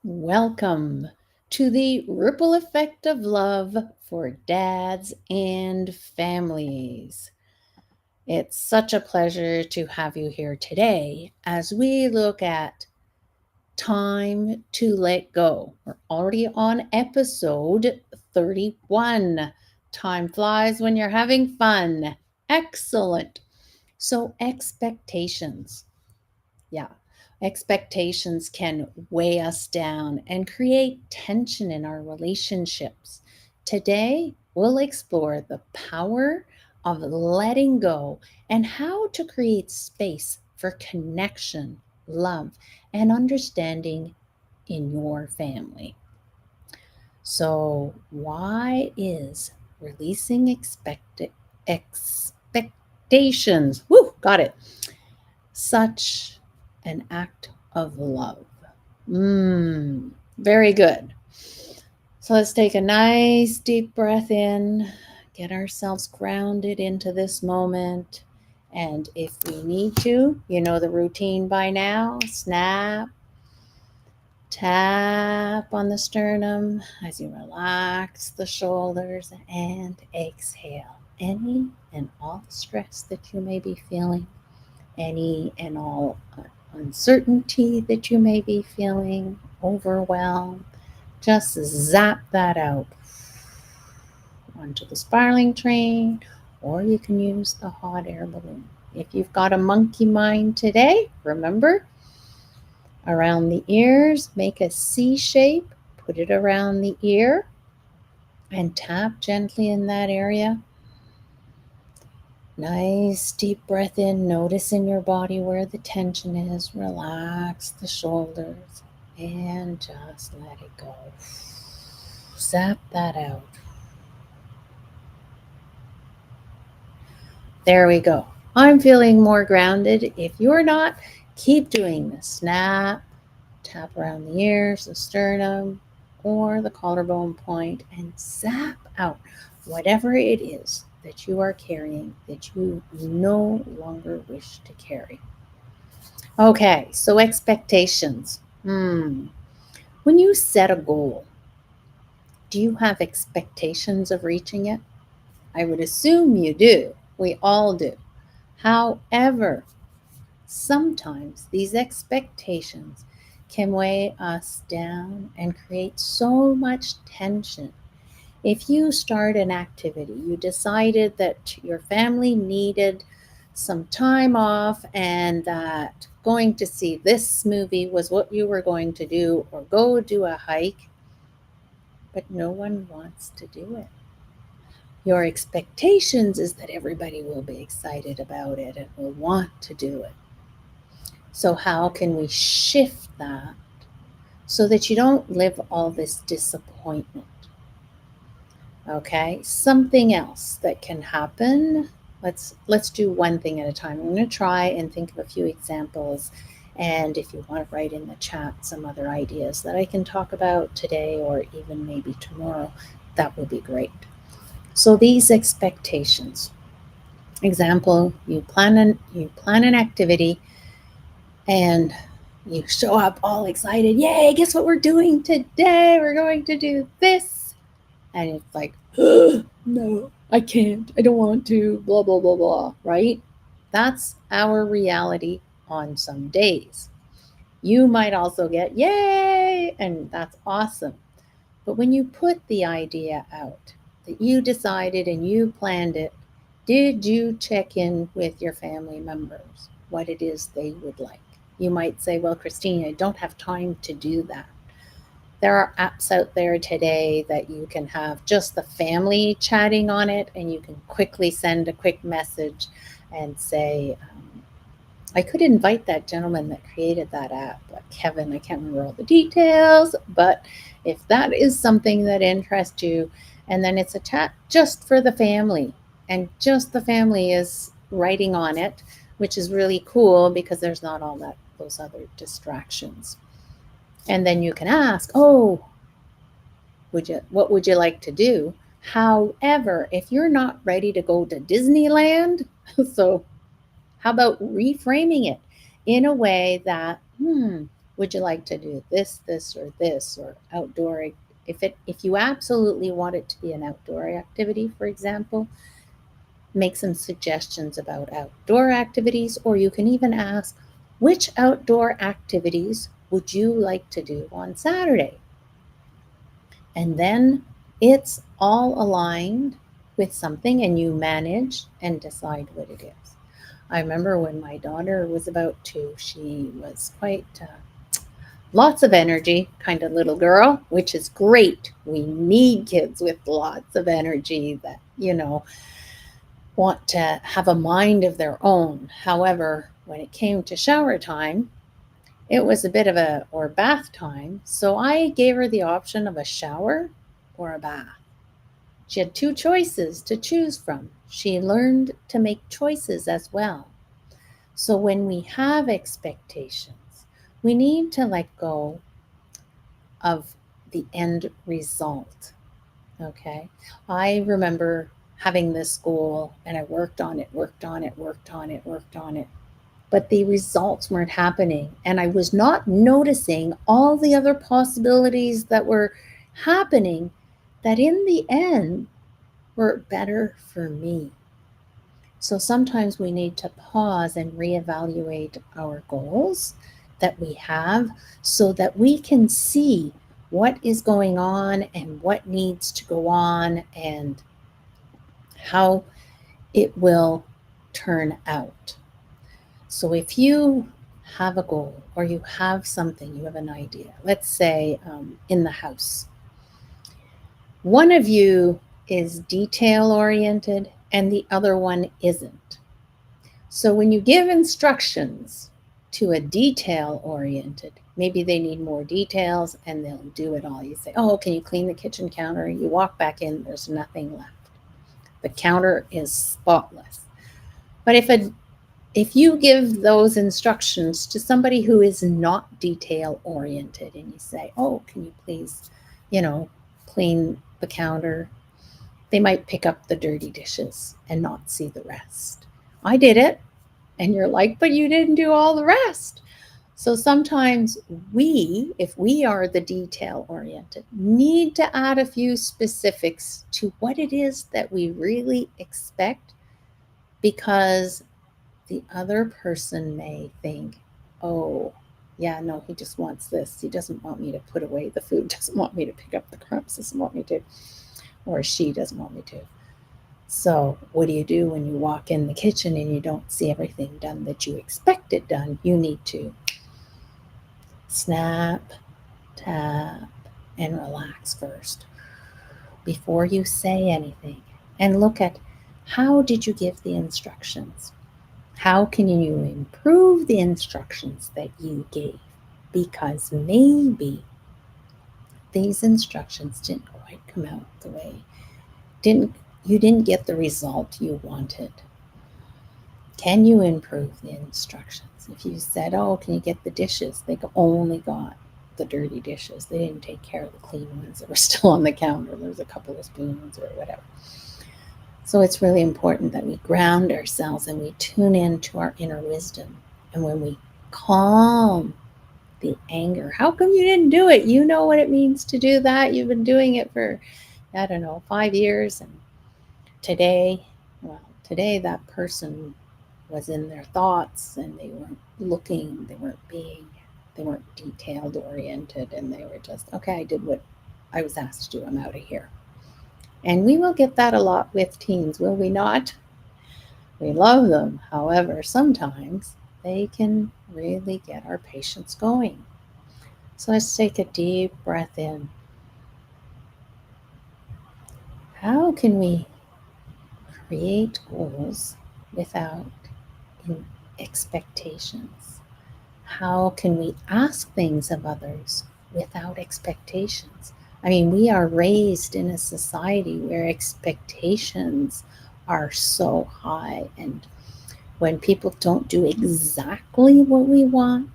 Welcome to the ripple effect of love for dads and families. It's such a pleasure to have you here today as we look at time to let go. We're already on episode 31. Time flies when you're having fun. Excellent. So, expectations. Yeah. Expectations can weigh us down and create tension in our relationships. Today, we'll explore the power of letting go and how to create space for connection, love, and understanding in your family. So, why is releasing expectations? Woo, got it. Such an act of love. Very good. So let's take a nice deep breath in, get ourselves grounded into this moment. And if we need to, you know the routine by now, snap, tap on the sternum as you relax the shoulders and exhale any and all stress that you may be feeling, any and all uncertainty that you may be feeling, overwhelmed. Just zap that out onto the spiraling train, or you can use the hot air balloon. If you've got a monkey mind today, remember, around the ears, make a C shape, put it around the ear, and tap gently in that area. Nice deep breath in. Notice in your body where the tension is. Relax the shoulders and just let it go. Zap that out. There we go. I'm feeling more grounded. If you're not, keep doing this. Snap, tap around the ears, the sternum, or the collarbone point, and zap out whatever it is that you are carrying that you no longer wish to carry. Okay, so expectations. When you set a goal, do you have expectations of reaching it? I would assume you do. We all do. However, sometimes these expectations can weigh us down and create so much tension. If you start an activity, you decided that your family needed some time off and that going to see this movie was what you were going to do, or go do a hike, but no one wants to do it. Your expectations is that everybody will be excited about it and will want to do it. So, how can we shift that so that you don't live all this disappointment? Okay, something else that can happen. Let's do one thing at a time. I'm going to try and think of a few examples, and if you want to write in the chat some other ideas that I can talk about today or even maybe tomorrow, that would be great. So these expectations. Example, you plan an activity and you show up all excited. Yay, guess what we're doing today? We're going to do this. And it's like, no, I can't. I don't want to, blah, blah, blah, blah, right? That's our reality on some days. You might also get, yay, and that's awesome. But when you put the idea out that you decided and you planned it, did you check in with your family members what it is they would like? You might say, well, Christine, I don't have time to do that. There are apps out there today that you can have just the family chatting on it, and you can quickly send a quick message and say, I could invite that gentleman that created that app, Kevin. I can't remember all the details, but if that is something that interests you, and then it's a chat just for the family, and just the family is writing on it, which is really cool because there's not all those other distractions. And then you can ask, oh, what would you like to do? However, if you're not ready to go to Disneyland, so how about reframing it in a way that, Would you like to do this, or this, or outdoor? If you absolutely want it to be an outdoor activity, for example, make some suggestions about outdoor activities, or you can even ask, which outdoor activities would you like to do on Saturday? And then it's all aligned with something, and you manage and decide what it is. I remember when my daughter was about 2, she was quite lots of energy kind of little girl, which is great. We need kids with lots of energy that, want to have a mind of their own. However, when it came to shower time, it was a bit of or bath time. So I gave her the option of a shower or a bath. She had 2 choices to choose from. She learned to make choices as well. So when we have expectations, we need to let go of the end result. Okay. I remember having this goal and I worked on it, but the results weren't happening. And I was not noticing all the other possibilities that were happening that in the end were better for me. So sometimes we need to pause and reevaluate our goals that we have so that we can see what is going on and what needs to go on and how it will turn out. So if you have a goal or you have something, you have an idea, let's say in the house, one of you is detail oriented and the other one isn't. So when you give instructions to a detail oriented, maybe they need more details and they'll do it all. You say, oh, can you clean the kitchen counter? You walk back in, there's nothing left. The counter is spotless. But if you give those instructions to somebody who is not detail oriented and you say, oh, can you please, clean the counter? They might pick up the dirty dishes and not see the rest. I did it. And you're like, but you didn't do all the rest. So sometimes if we are the detail oriented, need to add a few specifics to what it is that we really expect, because the other person may think, oh, yeah, no, he just wants this. He doesn't want me to put away the food, doesn't want me to pick up the crumbs, doesn't want me to, or she doesn't want me to. So what do you do when you walk in the kitchen and you don't see everything done that you expected done? You need to snap, tap, and relax first before you say anything. And look at, how did you give the instructions? How can you improve the instructions that you gave? Because maybe these instructions didn't quite come out the way, you didn't get the result you wanted. Can you improve the instructions? If you said, oh, can you get the dishes? They only got the dirty dishes. They didn't take care of the clean ones that were still on the counter. There's a couple of spoons or whatever. So it's really important that we ground ourselves and we tune in to our inner wisdom. And when we calm the anger, how come you didn't do it? You know what it means to do that. You've been doing it for, 5 years. And today that person was in their thoughts and they weren't looking, they weren't detailed oriented, and they were just, okay, I did what I was asked to do, I'm out of here. And we will get that a lot with teens, will we not? We love them. However, sometimes they can really get our patience going. So let's take a deep breath in. How can we create goals without expectations? How can we ask things of others without expectations? I mean, we are raised in a society where expectations are so high, and when people don't do exactly what we want,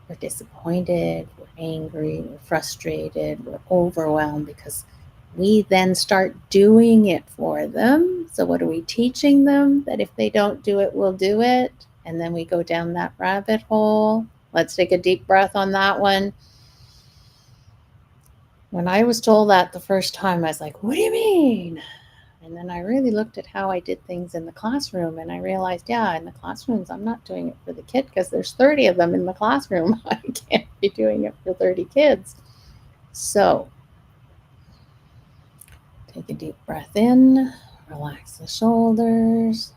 we're disappointed, we're angry, we're frustrated, we're overwhelmed, because we then start doing it for them. So what are we teaching them? That if they don't do it, we'll do it. And then we go down that rabbit hole. Let's take a deep breath on that one. When I was told that the first time, I was like, what do you mean? And then I really looked at how I did things in the classroom, and I realized, yeah, in the classrooms, I'm not doing it for the kid because there's 30 of them in the classroom. I can't be doing it for 30 kids. So take a deep breath in, relax the shoulders.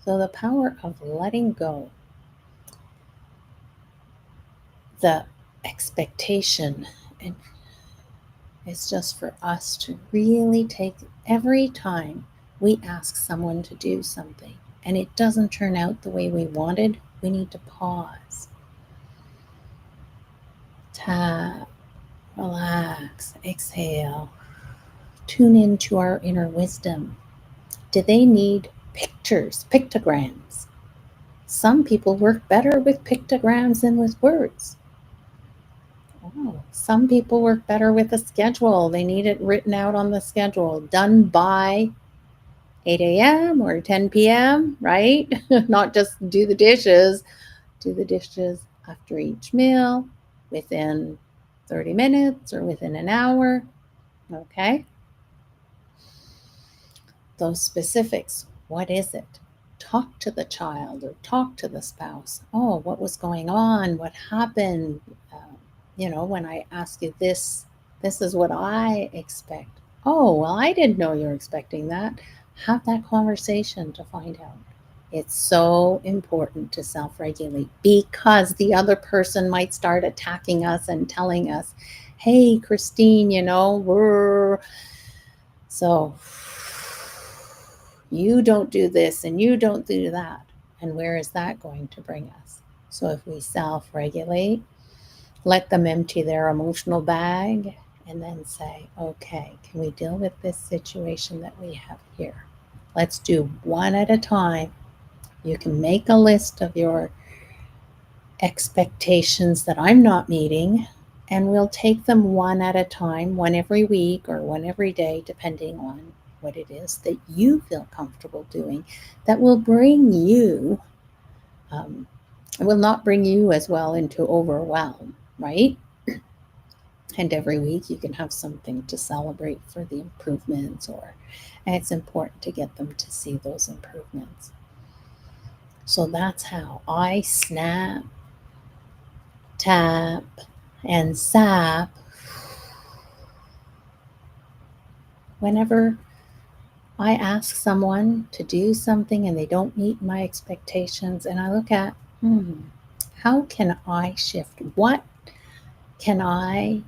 So the power of letting go, the expectation, and it's just for us to really take every time we ask someone to do something and it doesn't turn out the way we wanted, we need to pause. Tap, relax, exhale. Tune into our inner wisdom. Do they need pictures, pictograms? Some people work better with pictograms than with words. Oh, some people work better with a schedule. They need it written out on the schedule, done by 8 a.m. or 10 p.m., right? Not just do the dishes after each meal, within 30 minutes or within an hour, okay? Those specifics, what is it? Talk to the child or talk to the spouse. Oh, what was going on? What happened? When I ask you this is what I expect. Oh, well, I didn't know you were expecting that. Have that conversation to find out. It's so important to self regulate because the other person might start attacking us and telling us, hey, Christine, so you don't do this and you don't do that. And where is that going to bring us? So if we self regulate, let them empty their emotional bag and then say, okay, can we deal with this situation that we have here? Let's do one at a time. You can make a list of your expectations that I'm not meeting, and we'll take them one at a time, one every week or one every day, depending on what it is that you feel comfortable doing that will bring you, it will not bring you as well into overwhelm, right? And every week you can have something to celebrate for the improvements, and it's important to get them to see those improvements. So that's how I snap, tap, and sap whenever I ask someone to do something and they don't meet my expectations, and I look at, how can I shift? What can I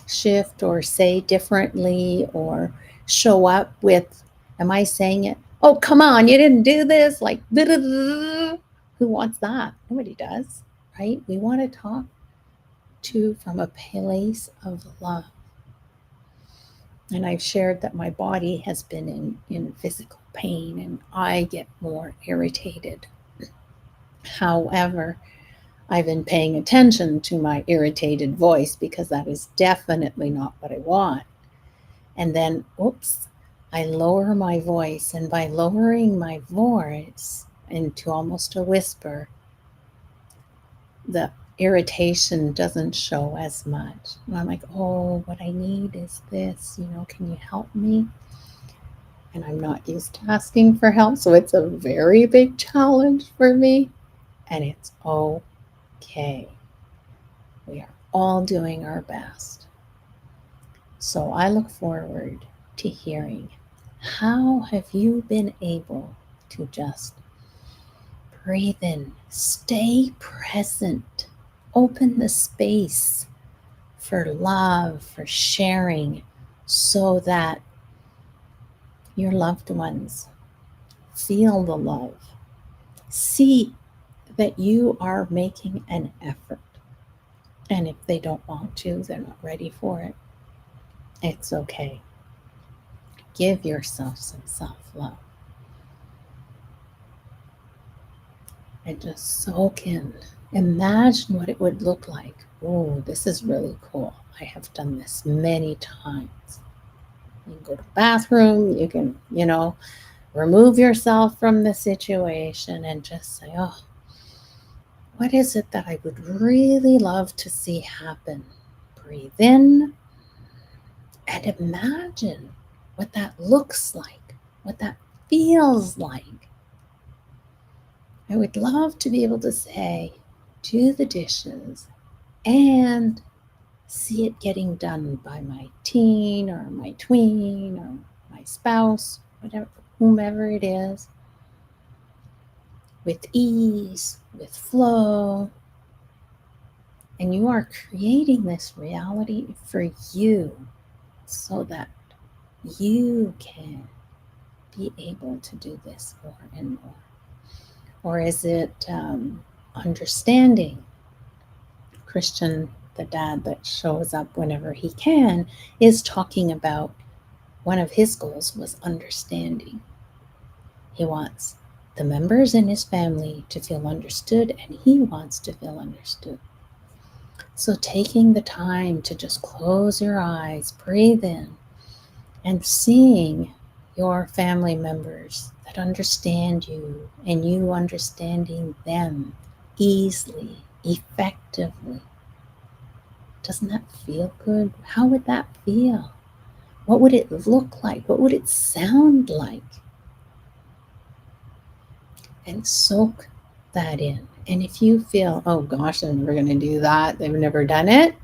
shift or say differently or show up with? Am I saying it? Oh, come on, you didn't do this. Like, who wants that? Nobody does, right? We want to talk from a place of love. And I've shared that my body has been in physical pain and I get more irritated. However, I've been paying attention to my irritated voice because that is definitely not what I want. And then, oops, I lower my voice. And by lowering my voice into almost a whisper, the irritation doesn't show as much. And I'm like, oh, what I need is this, can you help me? And I'm not used to asking for help, so it's a very big challenge for me. And it's okay. We are all doing our best. So I look forward to hearing, how have you been able to just breathe in, stay present, open the space for love, for sharing, so that your loved ones feel the love, see that you are making an effort. And if they don't want to, they're not ready for it, it's okay. Give yourself some self-love. And just soak in. Imagine what it would look like. Oh, this is really cool. I have done this many times. You can go to the bathroom, you can, remove yourself from the situation and just say, oh, What is it that I would really love to see happen? Breathe in and imagine what that looks like, what that feels like. I would love to be able to say, do the dishes and see it getting done by my teen or my tween or my spouse, whatever, whomever it is, with ease, with flow. And you are creating this reality for you so that you can be able to do this more and more. Or is it understanding? Christian, the dad that shows up whenever he can, is talking about one of his goals was understanding. He wants the members in his family to feel understood, and he wants to feel understood. So, taking the time to just close your eyes, breathe in, and seeing your family members that understand you and you understanding them easily, effectively. Doesn't that feel good? How would that feel? What would it look like? What would it sound like? And soak that in. And if you feel, oh gosh, I'm never going to do that, they've never done it,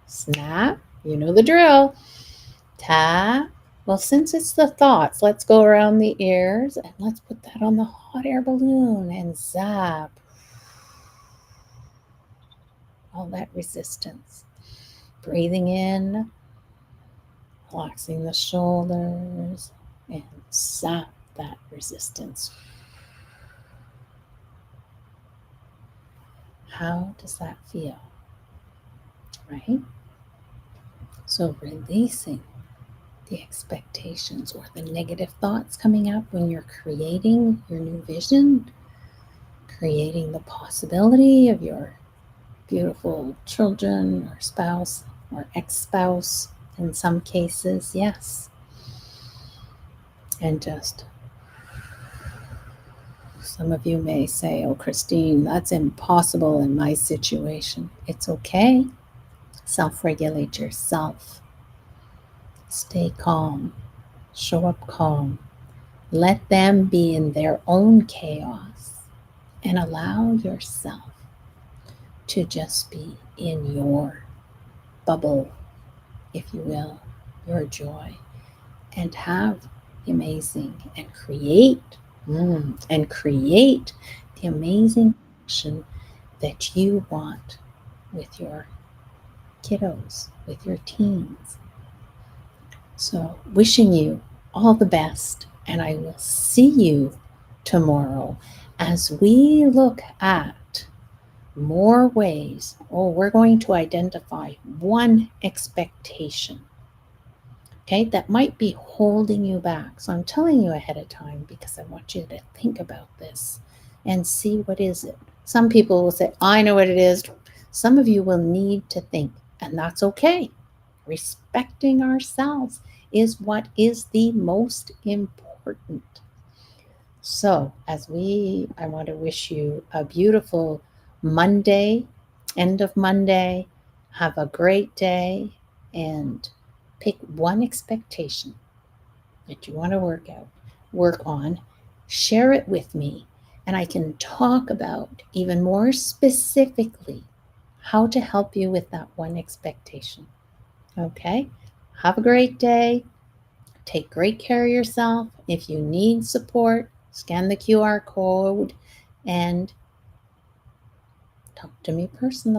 snap, you know the drill. Tap. Well, since it's the thoughts, let's go around the ears and let's put that on the hot air balloon and zap. All that resistance. Breathing in, relaxing the shoulders, and zap that resistance. How does that feel? Right? So, releasing the expectations or the negative thoughts coming up when you're creating your new vision, creating the possibility of your beautiful children or spouse or ex-spouse in some cases, yes. And just, some of you may say, oh, Christine, that's impossible in my situation. It's okay. Self-regulate yourself. Stay calm. Show up calm. Let them be in their own chaos and allow yourself to just be in your bubble, if you will, your joy, and have the amazing and create the amazing action that you want with your kiddos, with your teens. So, wishing you all the best, and I will see you tomorrow as we look at more ways. Oh, we're going to identify one expectation, okay, that might be holding you back. So I'm telling you ahead of time because I want you to think about this and see what is it. Some people will say, I know what it is. Some of you will need to think, and that's okay. Respecting ourselves is what is the most important. So, I want to wish you a beautiful Monday, end of Monday. Have a great day and pick one expectation that you want to work on, share it with me, and I can talk about even more specifically how to help you with that one expectation. Okay? Have a great day. Take great care of yourself. If you need support, scan the QR code and talk to me personally.